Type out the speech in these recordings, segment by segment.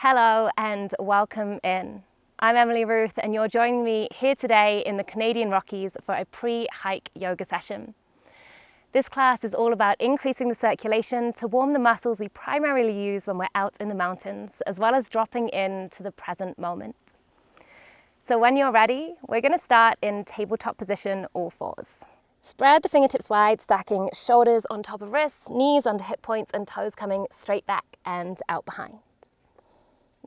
Hello and welcome in. I'm Emily Ruth and you're joining me here today in the Canadian Rockies for a pre-hike yoga session. This class is all about increasing the circulation to warm the muscles we primarily use when we're out in the mountains, as well as dropping into the present moment. So when you're ready, we're going to start in tabletop position, all fours. Spread the fingertips wide, stacking shoulders on top of wrists, knees under hip points and toes coming straight back and out behind.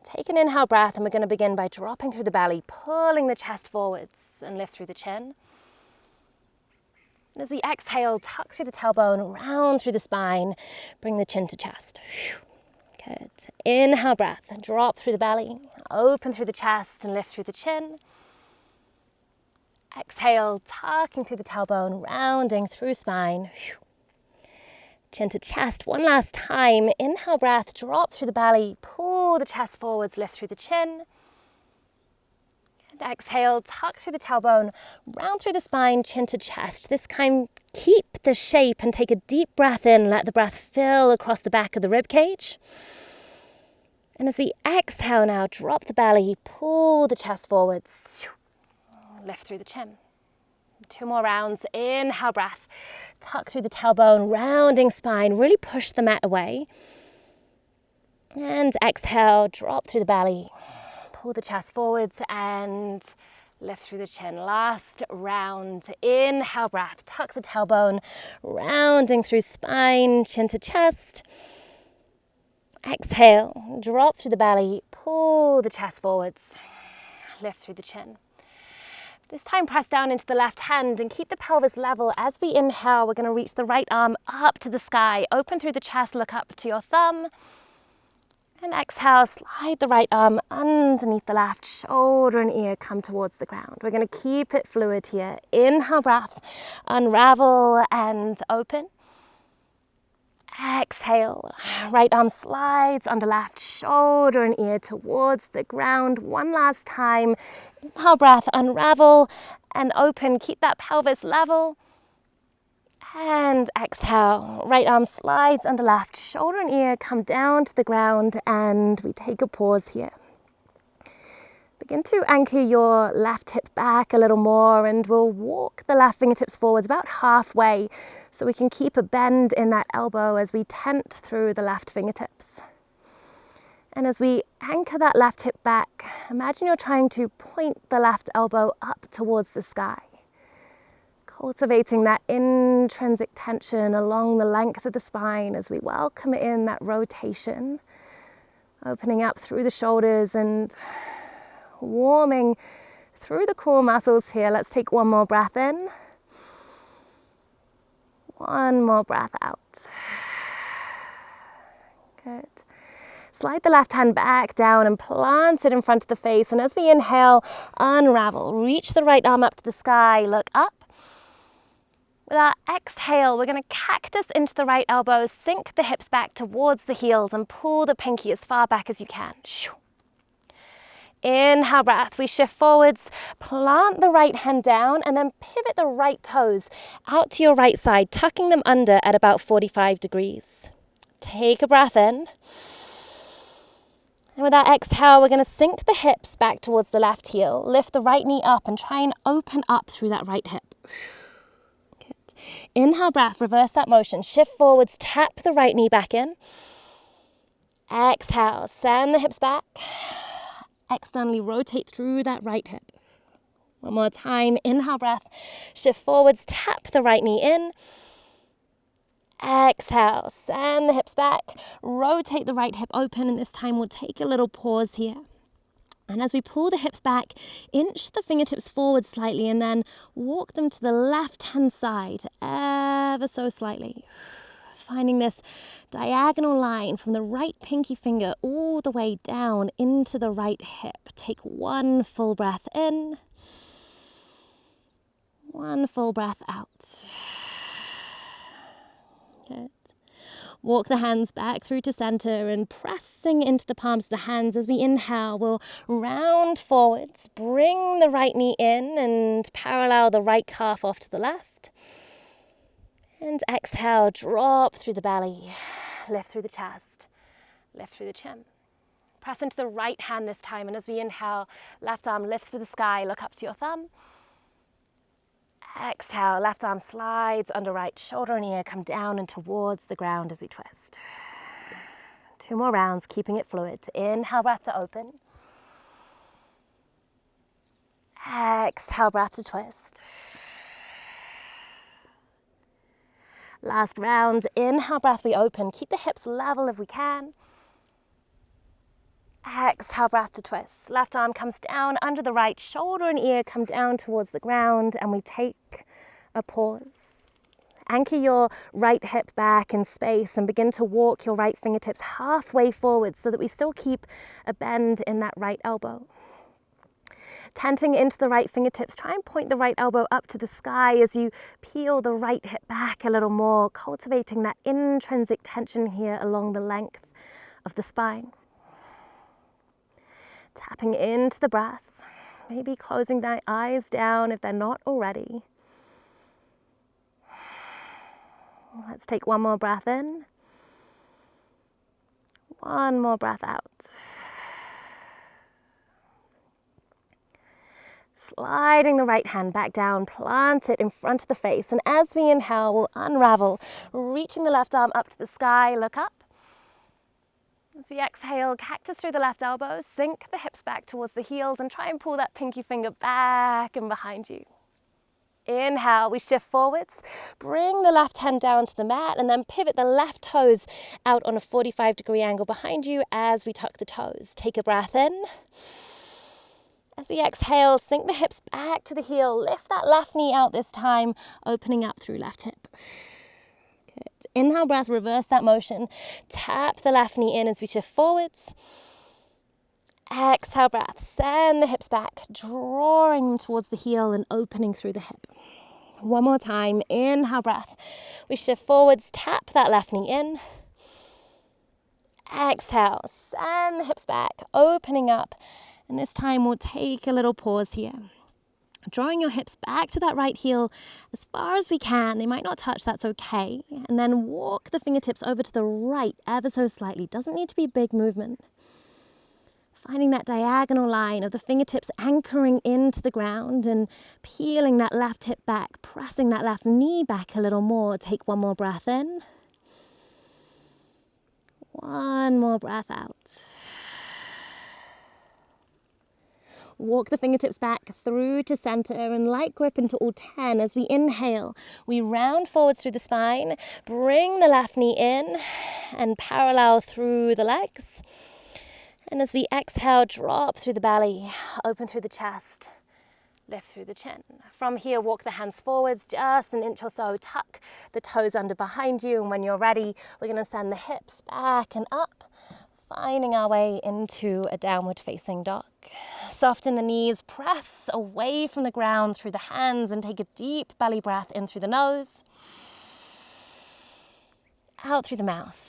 Take an inhale breath and we're going to begin by dropping through the belly, pulling the chest forwards and lift through the chin. And as we exhale, tuck through the tailbone, round through the spine, bring the chin to chest. Good. Inhale breath, drop through the belly, open through the chest and lift through the chin. Exhale, tucking through the tailbone, rounding through spine. Chin to chest, one last time. Inhale breath, drop through the belly, pull the chest forwards, lift through the chin. And exhale, tuck through the tailbone, round through the spine, chin to chest. This time, keep the shape and take a deep breath in. Let the breath fill across the back of the rib cage. And as we exhale now, drop the belly, pull the chest forwards, lift through the chin. 2 more rounds. Inhale breath, tuck through the tailbone, rounding spine, really push the mat away. And exhale, drop through the belly, pull the chest forwards and lift through the chin. Last round. Inhale breath, tuck the tailbone, rounding through spine, chin to chest. Exhale, drop through the belly, pull the chest forwards, lift through the chin. This time press down into the left hand and keep the pelvis level. As we inhale, we're going to reach the right arm up to the sky. Open through the chest, look up to your thumb. And exhale, slide the right arm underneath the left, shoulder and ear come towards the ground. We're going to keep it fluid here. Inhale breath, unravel and open. Exhale, right arm slides under left, shoulder and ear towards the ground. One last time. Inhale breath, unravel and open. Keep that pelvis level. And exhale, right arm slides under left, shoulder and ear come down to the ground and we take a pause here. Begin to anchor your left hip back a little more and we'll walk the left fingertips forwards about halfway so we can keep a bend in that elbow as we tent through the left fingertips. And as we anchor that left hip back, imagine you're trying to point the left elbow up towards the sky, cultivating that intrinsic tension along the length of the spine as we welcome in that rotation, opening up through the shoulders and warming through the core muscles here. Let's take one more breath in. One more breath out. Good. Slide the left hand back down and plant it in front of the face. And as we inhale, unravel. Reach the right arm up to the sky. Look up. With our exhale, we're going to cactus into the right elbow. Sink the hips back towards the heels and pull the pinky as far back as you can. Inhale breath, we shift forwards, plant the right hand down and then pivot the right toes out to your right side, tucking them under at about 45 degrees. Take a breath in. And with that exhale, we're going to sink the hips back towards the left heel. Lift the right knee up and try and open up through that right hip. Good. Inhale breath, reverse that motion. Shift forwards, tap the right knee back in. Exhale, send the hips back. Externally rotate through that right hip. One more time. Inhale breath. Shift forwards. Tap the right knee in. Exhale. Send the hips back. Rotate the right hip open. And this time we'll take a little pause here. And as we pull the hips back, inch the fingertips forward slightly and then walk them to the left-hand side ever so slightly. Finding this diagonal line from the right pinky finger all the way down into the right hip. Take one full breath in, one full breath out. Good. Walk the hands back through to center and pressing into the palms of the hands. As we inhale, we'll round forwards, bring the right knee in and parallel the right calf off to the left. And exhale, drop through the belly, lift through the chest, lift through the chin. Press into the right hand this time, and as we inhale, left arm lifts to the sky, look up to your thumb. Exhale, left arm slides under right shoulder and ear, come down and towards the ground as we twist. 2 more rounds, keeping it fluid. Inhale, breath to open. Exhale, breath to twist. Last round, inhale, breath, we open. Keep the hips level if we can. Exhale, breath to twist. Left arm comes down under the right shoulder and ear, come down towards the ground, and we take a pause. Anchor your right hip back in space and begin to walk your right fingertips halfway forward so that we still keep a bend in that right elbow. Tenting into the right fingertips, try and point the right elbow up to the sky as you peel the right hip back a little more, cultivating that intrinsic tension here along the length of the spine. Tapping into the breath, maybe closing the eyes down if they're not already. Let's take one more breath in. One more breath out. Sliding the right hand back down, plant it in front of the face. And as we inhale, we'll unravel, reaching the left arm up to the sky, look up. As we exhale, cactus through the left elbow, sink the hips back towards the heels and try and pull that pinky finger back and behind you. Inhale, we shift forwards, bring the left hand down to the mat and then pivot the left toes out on a 45-degree angle behind you as we tuck the toes. Take a breath in. As we exhale, sink the hips back to the heel, lift that left knee out this time, opening up through left hip. Good. Inhale, breath, reverse that motion. Tap the left knee in as we shift forwards. Exhale, breath, send the hips back, drawing them towards the heel and opening through the hip. One more time, inhale, breath. We shift forwards, tap that left knee in. Exhale, send the hips back, opening up. And this time we'll take a little pause here. Drawing your hips back to that right heel as far as we can. They might not touch, that's okay. And then walk the fingertips over to the right ever so slightly. Doesn't need to be a big movement. Finding that diagonal line of the fingertips anchoring into the ground and peeling that left hip back, pressing that left knee back a little more. Take one more breath in. One more breath out. Walk the fingertips back through to center and light grip into all 10. As we inhale, we round forwards through the spine, bring the left knee in and parallel through the legs. And as we exhale, drop through the belly, open through the chest, lift through the chin. From here, walk the hands forwards just an inch or so, tuck the toes under behind you. And when you're ready, we're gonna send the hips back and up, finding our way into a downward facing dog. Soften the knees, press away from the ground through the hands and take a deep belly breath in through the nose, out through the mouth.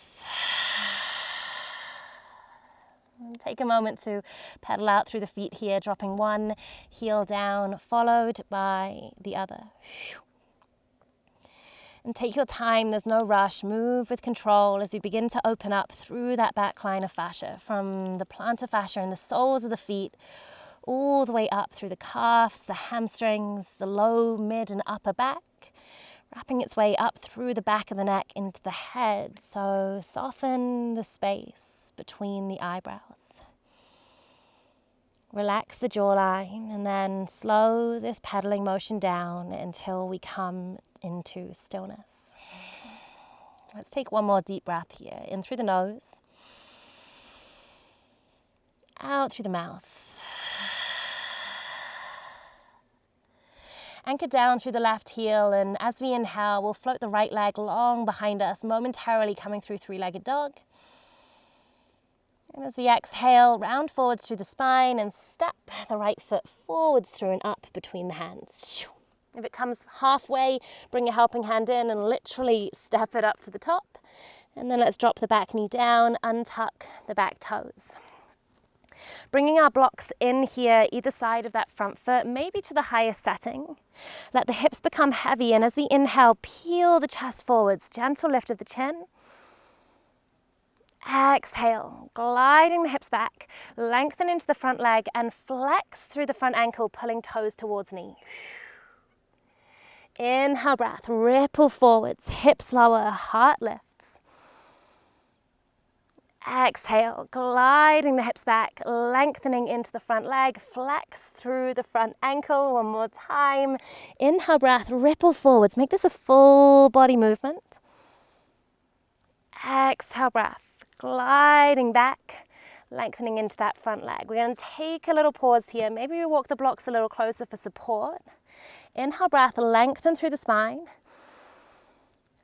And take a moment to pedal out through the feet here, dropping one heel down, followed by the other. And take your time, there's no rush. Move with control as you begin to open up through that back line of fascia, from the plantar fascia and the soles of the feet, all the way up through the calves, the hamstrings, the low, mid, and upper back, wrapping its way up through the back of the neck into the head. So soften the space between the eyebrows. Relax the jawline and then slow this pedaling motion down until we come into stillness. Let's take one more deep breath here. In through the nose, out through the mouth. Anchor down through the left heel, and as we inhale, we'll float the right leg long behind us, momentarily coming through three-legged dog. And as we exhale, round forwards through the spine and step the right foot forwards through and up between the hands. If it comes halfway, bring a helping hand in and literally step it up to the top. And then let's drop the back knee down, untuck the back toes. Bringing our blocks in here, either side of that front foot, maybe to the highest setting. Let the hips become heavy, and as we inhale, peel the chest forwards, gentle lift of the chin. Exhale, gliding the hips back, lengthen into the front leg and flex through the front ankle, pulling toes towards knee. Inhale, breath, ripple forwards, hips lower, heart lifts. Exhale, gliding the hips back, lengthening into the front leg, flex through the front ankle. One more time. Inhale, breath, ripple forwards. Make this a full body movement. Exhale, breath, gliding back, lengthening into that front leg. We're going to take a little pause here. Maybe we walk the blocks a little closer for support. Inhale, breath, lengthen through the spine.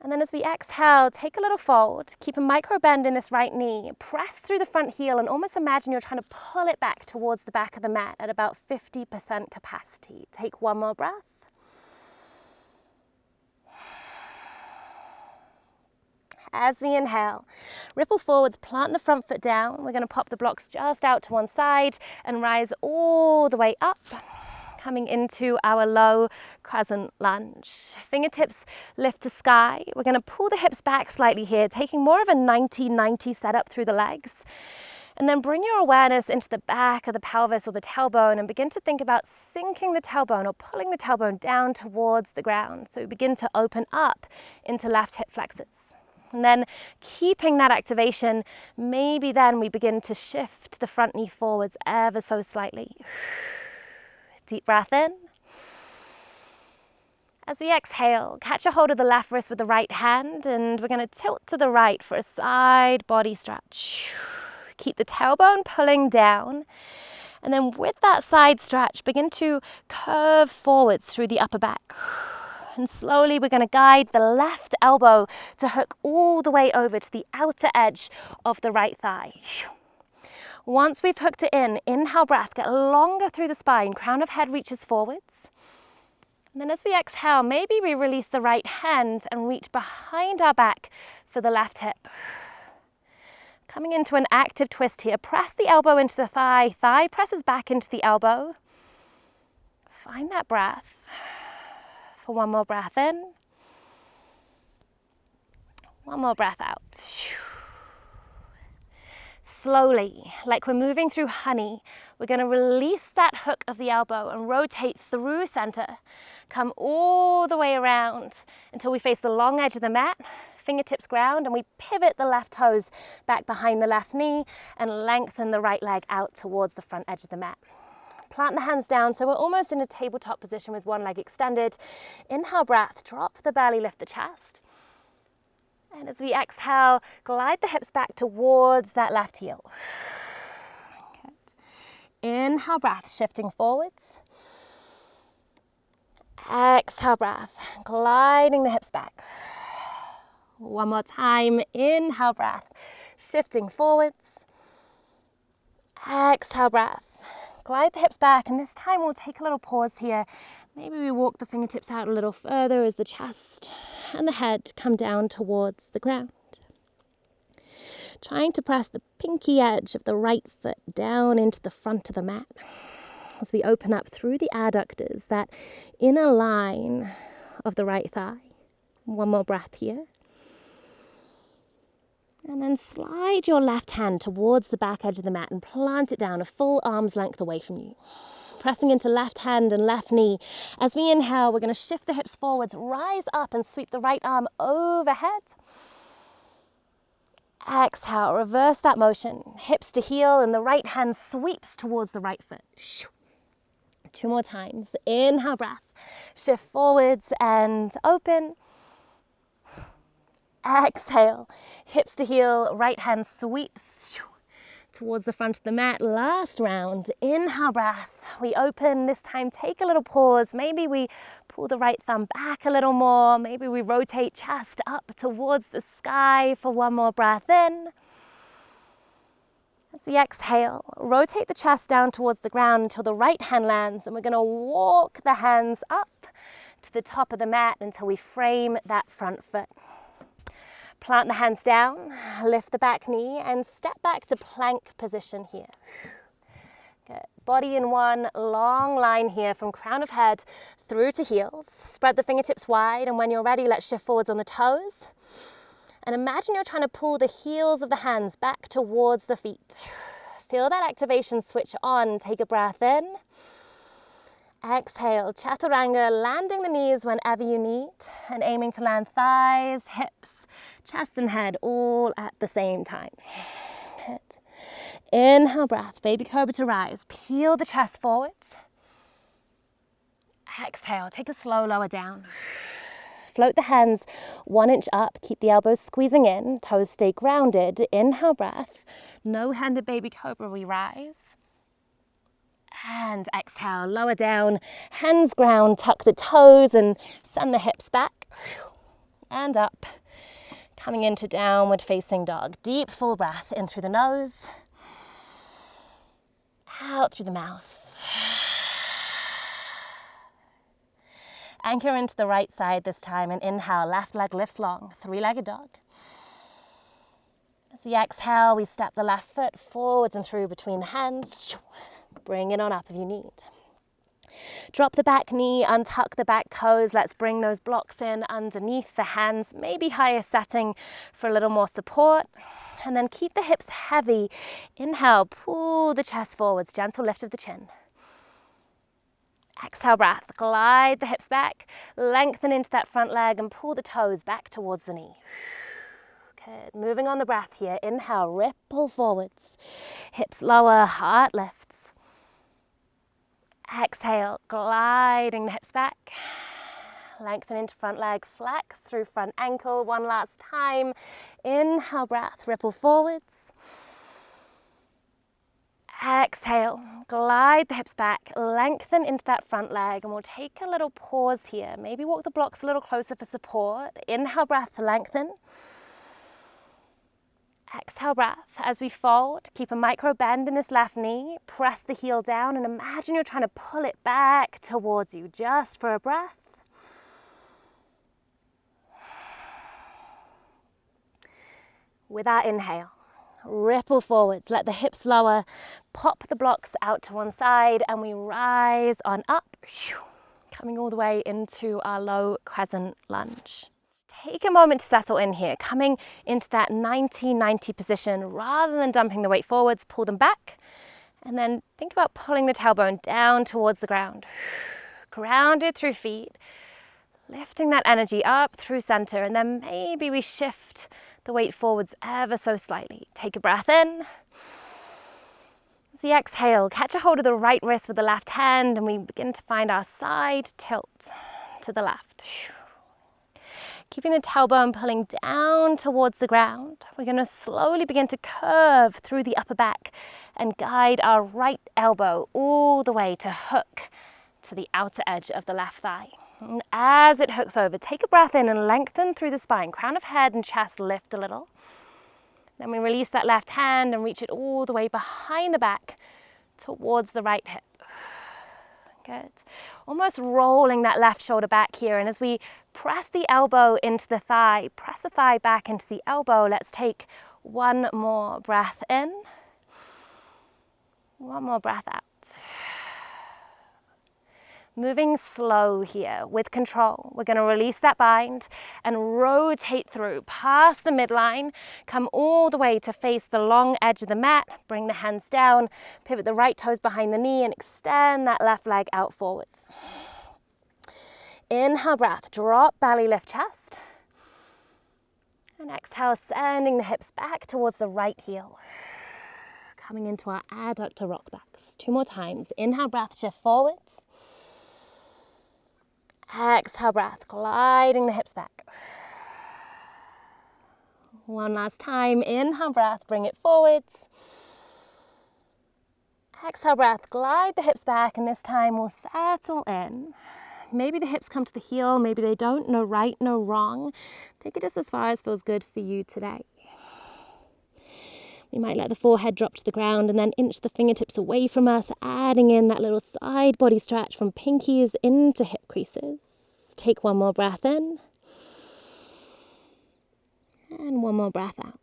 And then as we exhale, take a little fold. Keep a micro bend in this right knee. Press through the front heel and almost imagine you're trying to pull it back towards the back of the mat at about 50% capacity. Take one more breath. As we inhale, ripple forwards, plant the front foot down. We're going to pop the blocks just out to one side and rise all the way up, coming into our low crescent lunge. Fingertips lift to sky. We're going to pull the hips back slightly here, taking more of a 90-90 setup through the legs. And then bring your awareness into the back of the pelvis or the tailbone and begin to think about sinking the tailbone or pulling the tailbone down towards the ground. So we begin to open up into left hip flexors. And then keeping that activation, maybe then we begin to shift the front knee forwards ever so slightly. Deep breath in. As we exhale, catch a hold of the left wrist with the right hand, and we're going to tilt to the right for a side body stretch. Keep the tailbone pulling down, and then with that side stretch, begin to curve forwards through the upper back. And slowly we're going to guide the left elbow to hook all the way over to the outer edge of the right thigh. Once we've hooked it in, inhale, breath, get longer through the spine, crown of head reaches forwards. And then as we exhale, maybe we release the right hand and reach behind our back for the left hip. Coming into an active twist here, press the elbow into the thigh, thigh presses back into the elbow. Find that breath. For one more breath in. One more breath out. Slowly, like we're moving through honey, we're going to release that hook of the elbow and rotate through center. Come all the way around until we face the long edge of the mat, fingertips ground, and we pivot the left toes back behind the left knee and lengthen the right leg out towards the front edge of the mat. Plant the hands down so we're almost in a tabletop position with one leg extended. Inhale, breath, drop the belly, lift the chest. And as we exhale, glide the hips back towards that left heel. Good. Inhale, breath, shifting forwards. Exhale, breath, gliding the hips back. One more time. Inhale, breath, shifting forwards. Exhale, breath. Glide the hips back, and this time we'll take a little pause here. Maybe we walk the fingertips out a little further as the chest and the head come down towards the ground. Trying to press the pinky edge of the right foot down into the front of the mat as we open up through the adductors, that inner line of the right thigh. One more breath here. And then slide your left hand towards the back edge of the mat and plant it down a full arm's length away from you. Pressing into left hand and left knee. As we inhale, we're going to shift the hips forwards, rise up and sweep the right arm overhead. Exhale, reverse that motion. Hips to heel and the right hand sweeps towards the right foot. Two more times. Inhale, breath. Shift forwards and open. Exhale, hips to heel, right hand sweeps towards the front of the mat. Last round. Inhale, breath. We open. This time, take a little pause. Maybe we pull the right thumb back a little more. Maybe we rotate chest up towards the sky for one more breath in. As we exhale, rotate the chest down towards the ground until the right hand lands, and we're going to walk the hands up to the top of the mat until we frame that front foot. Plant the hands down, lift the back knee, and step back to plank position here. Good. Body in one long line here from crown of head through to heels. Spread the fingertips wide, and when you're ready, let's shift forwards on the toes. And imagine you're trying to pull the heels of the hands back towards the feet. Feel that activation switch on. Take a breath in. Exhale, chaturanga, landing the knees whenever you need and aiming to land thighs, hips, chest and head all at the same time. Good. Inhale, breath, baby cobra to rise. Peel the chest forwards. Exhale, take a slow lower down. Float the hands 1 inch up, keep the elbows squeezing in, toes stay grounded. Inhale, breath, no-handed baby cobra, we rise. And exhale, lower down, hands ground, tuck the toes and send the hips back. And up, coming into downward facing dog. Deep full breath in through the nose, out through the mouth. Anchor into the right side this time and inhale, left leg lifts long, three-legged dog. As we exhale, we step the left foot forwards and through between the hands. Bring it on up if you need. Drop the back knee, untuck the back toes. Let's bring those blocks in underneath the hands, maybe higher setting for a little more support. And then keep the hips heavy. Inhale, pull the chest forwards, gentle lift of the chin. Exhale, breath, glide the hips back, lengthen into that front leg and pull the toes back towards the knee. Good. Moving on the breath here. Inhale, ripple forwards, hips lower, heart lifts. Exhale, gliding the hips back, lengthen into front leg, flex through front ankle. One last time. Inhale, breath, ripple forwards. Exhale, glide the hips back, lengthen into that front leg, and we'll take a little pause here. Maybe walk the blocks a little closer for support. Inhale, breath to lengthen. Exhale, breath. As we fold, keep a micro bend in this left knee. Press the heel down and imagine you're trying to pull it back towards you just for a breath. With our inhale, ripple forwards, let the hips lower, pop the blocks out to one side, and we rise on up, coming all the way into our low crescent lunge. Take a moment to settle in here, coming into that 90-90 position. Rather than dumping the weight forwards, pull them back, and then think about pulling the tailbone down towards the ground. Grounded through feet, lifting that energy up through center, and then maybe we shift the weight forwards ever so slightly. Take a breath in. As we exhale, catch a hold of the right wrist with the left hand, and we begin to find our side tilt to the left. Keeping the tailbone pulling down towards the ground, we're going to slowly begin to curve through the upper back and guide our right elbow all the way to hook to the outer edge of the left thigh. And as it hooks over, take a breath in and lengthen through the spine. Crown of head and chest lift a little. Then we release that left hand and reach it all the way behind the back towards the right hip. Good. Almost rolling that left shoulder back here. And as we press the elbow into the thigh, press the thigh back into the elbow, let's take one more breath in. One more breath out. Moving slow here with control. We're going to release that bind and rotate through past the midline, come all the way to face the long edge of the mat, bring the hands down, pivot the right toes behind the knee and extend that left leg out forwards. Inhale, breath, drop belly, lift chest. And exhale, sending the hips back towards the right heel. Coming into our adductor rock backs. Two more times. Inhale, breath, shift forwards. Exhale, breath, gliding the hips back. One last time. Inhale, breath, bring it forwards. Exhale, breath, glide the hips back, and this time we'll settle in. Maybe the hips come to the heel, maybe they don't. No right, no wrong. Take it just as far as feels good for you today. We might let the forehead drop to the ground and then inch the fingertips away from us, adding in that little side body stretch from pinkies into hip creases. Take one more breath in. And one more breath out.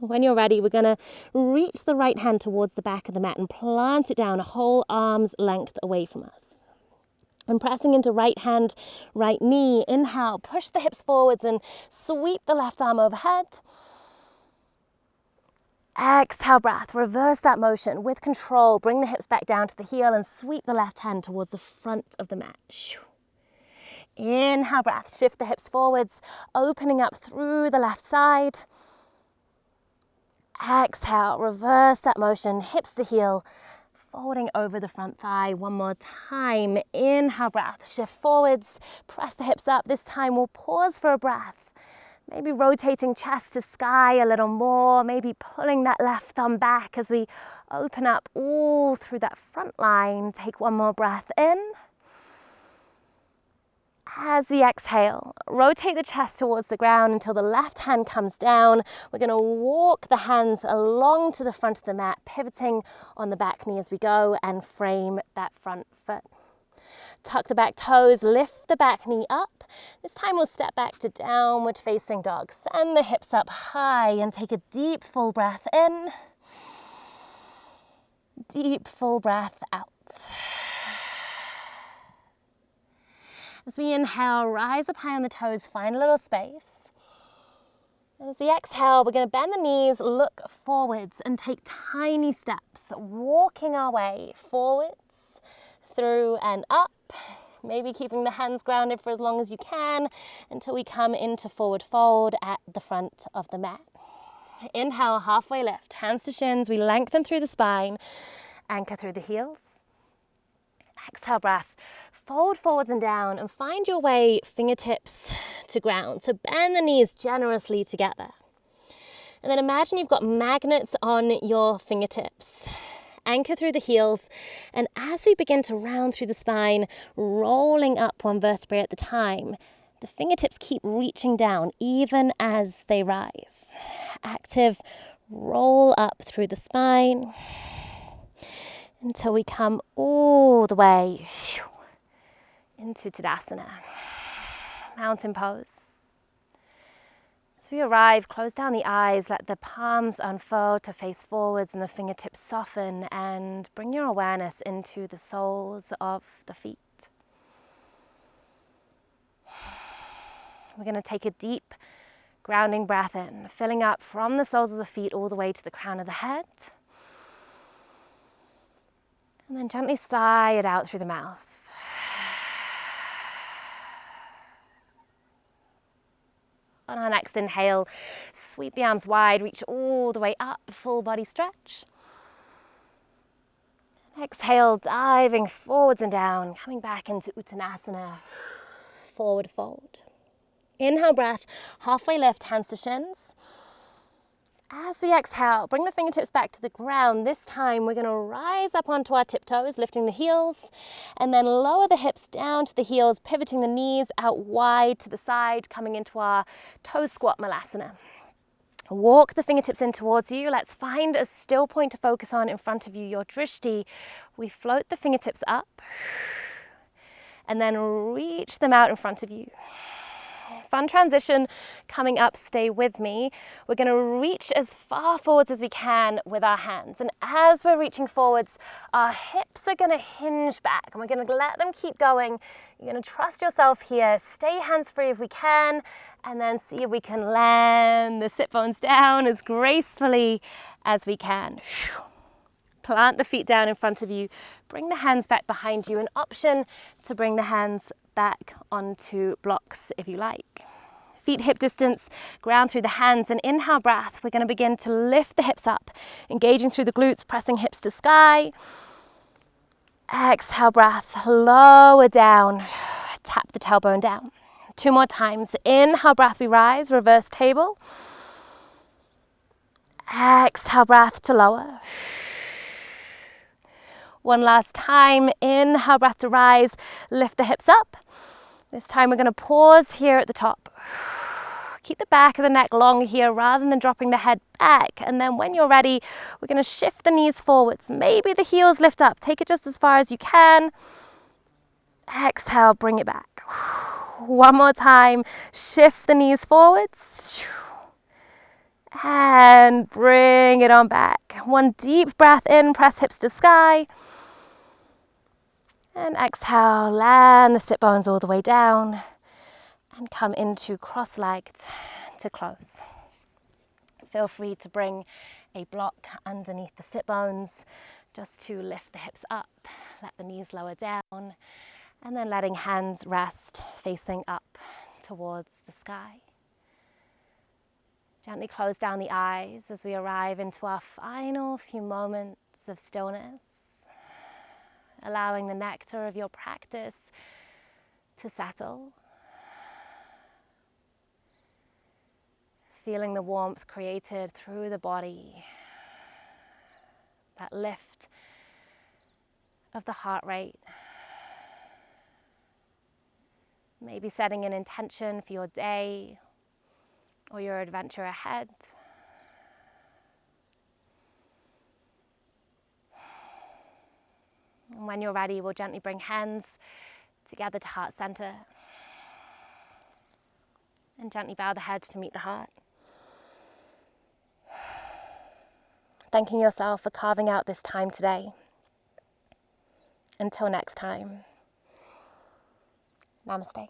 When you're ready, we're going to reach the right hand towards the back of the mat and plant it down a whole arm's length away from us. And pressing into right hand, right knee. Inhale, push the hips forwards and sweep the left arm overhead. Exhale, breath. Reverse that motion with control. Bring the hips back down to the heel and sweep the left hand towards the front of the mat. Inhale, breath. Shift the hips forwards, opening up through the left side. Exhale, reverse that motion, hips to heel, folding over the front thigh. One more time. Inhale, breath. Shift forwards, press the hips up. This time we'll pause for a breath. Maybe rotating chest to sky a little more. Maybe pulling that left thumb back as we open up all through that front line. Take one more breath in. As we exhale, rotate the chest towards the ground until the left hand comes down. We're going to walk the hands along to the front of the mat, pivoting on the back knee as we go and frame that front foot. Tuck the back toes, lift the back knee up. This time we'll step back to downward facing dog. Send the hips up high and take a deep full breath in. Deep full breath out. As we inhale, rise up high on the toes, find a little space. As we exhale, we're going to bend the knees, look forwards and take tiny steps, walking our way forwards, through and up. Maybe keeping the hands grounded for as long as you can until we come into forward fold at the front of the mat. Inhale, halfway lift, hands to shins. We lengthen through the spine, anchor through the heels. Exhale, breath. Fold forwards and down and find your way fingertips to ground. So bend the knees generously together. And then imagine you've got magnets on your fingertips. Anchor through the heels. And as we begin to round through the spine, rolling up one vertebrae at the time, the fingertips keep reaching down even as they rise. Active, roll up through the spine until we come all the way into Tadasana, mountain pose. As we arrive, close down the eyes, let the palms unfold to face forwards and the fingertips soften, and bring your awareness into the soles of the feet. We're going to take a deep grounding breath in, filling up from the soles of the feet all the way to the crown of the head. And then gently sigh it out through the mouth. On our next inhale, sweep the arms wide, reach all the way up, full body stretch. Exhale, diving forwards and down, coming back into Uttanasana, forward fold. Inhale, breath, halfway lift, hands to shins. As we exhale, bring the fingertips back to the ground. This time we're going to rise up onto our tiptoes, lifting the heels, and then lower the hips down to the heels, pivoting the knees out wide to the side, coming into our toe squat malasana. Walk the fingertips in towards you. Let's find a still point to focus on in front of you, your drishti. We float the fingertips up and then reach them out in front of you. Fun transition coming up, stay with me. We're going to reach as far forwards as we can with our hands. And as we're reaching forwards, our hips are going to hinge back and we're going to let them keep going. You're going to trust yourself here. Stay hands-free if we can, and then see if we can land the sit bones down as gracefully as we can. Plant the feet down in front of you. Bring the hands back behind you. An option to bring the hands back onto blocks if you like. Feet hip distance, ground through the hands, and inhale breath. We're going to begin to lift the hips up, engaging through the glutes, pressing hips to sky. Exhale breath, lower down, tap the tailbone down. 2 more times. Inhale breath, we rise, reverse table. Exhale breath to lower. One last time. Inhale breath to rise, lift the hips up. This time we're going to pause here at the top. Keep the back of the neck long here rather than dropping the head back. And then when you're ready, we're going to shift the knees forwards. Maybe the heels lift up. Take it just as far as you can. Exhale, bring it back. One more time. Shift the knees forwards. And bring it on back. One deep breath in, press hips to sky. And exhale, land the sit bones all the way down and come into cross-legged to close. Feel free to bring a block underneath the sit bones just to lift the hips up, let the knees lower down, and then letting hands rest facing up towards the sky. Gently close down the eyes as we arrive into our final few moments of stillness, allowing the nectar of your practice to settle. Feeling the warmth created through the body, that lift of the heart rate. Maybe setting an intention for your day or your adventure ahead. And when you're ready, we'll gently bring hands together to heart center and gently bow the head to meet the heart. Thanking yourself for carving out this time today. Until next time, namaste.